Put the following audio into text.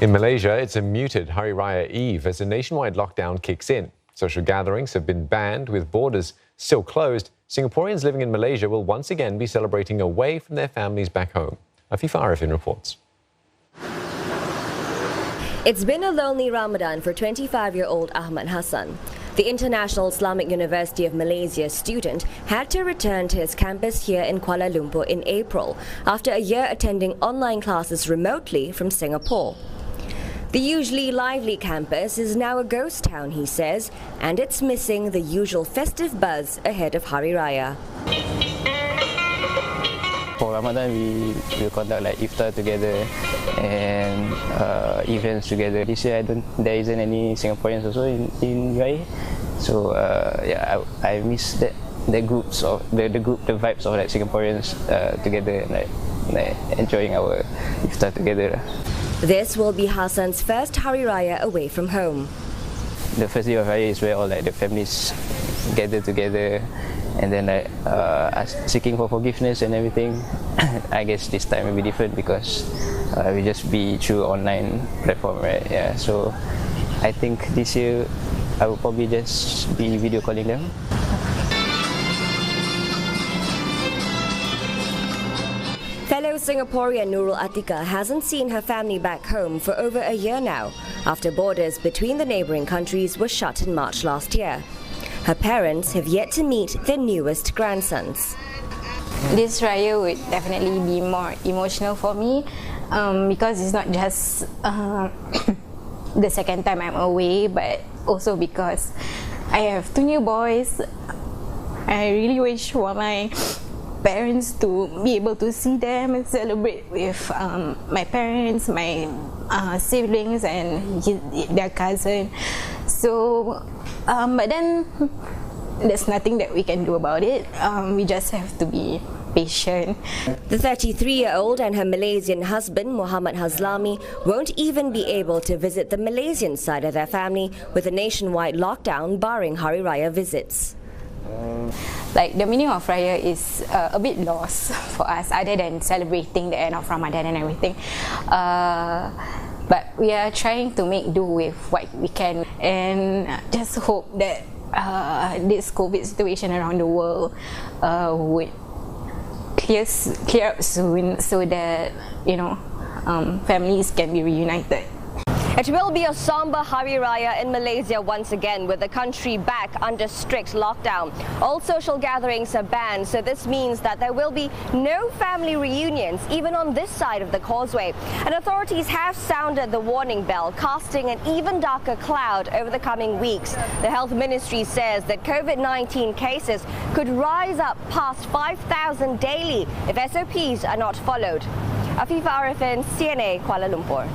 In Malaysia, it's a muted Hari Raya Eve as a nationwide lockdown kicks in. Social gatherings have been banned with borders still closed. Singaporeans living in Malaysia will once again be celebrating away from their families back home. Afifa Arifin reports. It's been a lonely Ramadan for 25-year-old Ahmad Hassan. The International Islamic University of Malaysia student had to return to his campus here in Kuala Lumpur in April after a year attending online classes remotely from Singapore. The usually lively campus is now a ghost town, he says, and it's missing the usual festive buzz ahead of Hari Raya. For Ramadan, we will conduct like iftar together and events together. This year, there isn't any Singaporeans also in UAE, so I miss the groups of the vibes of like Singaporeans together and like enjoying our iftar together. This will be Hassan's first Hari Raya away from home. The first day of Raya is where all like the families gather together and then like seeking for forgiveness and everything. I guess this time will be different because we just be through online platform, right? Yeah. So I think this year I will probably just be video calling them. Fellow Singaporean Nurul Atika hasn't seen her family back home for over a year now, after borders between the neighbouring countries were shut in March last year. Her parents have yet to meet their newest grandsons. This Raya would definitely be more emotional for me because it's not just the second time I'm away, but also because I have two new boys. I really wish for my parents to be able to see them and celebrate with my parents, my siblings and their cousin. So, but then there's nothing that we can do about it. We just have to be patient. The 33-year-old and her Malaysian husband, Muhammad Hazlami, won't even be able to visit the Malaysian side of their family with a nationwide lockdown barring Hari Raya visits. Like the meaning of Raya is a bit lost for us, other than celebrating the end of Ramadan and everything. But we are trying to make do with what we can and just hope that this COVID situation around the world would clear up soon, so that families can be reunited. It will be a somber Hari Raya in Malaysia once again, with the country back under strict lockdown. All social gatherings are banned, so this means that there will be no family reunions, even on this side of the causeway. And authorities have sounded the warning bell, casting an even darker cloud over the coming weeks. The Health Ministry says that COVID-19 cases could rise up past 5,000 daily if SOPs are not followed. Afifa Arifin, CNA, Kuala Lumpur.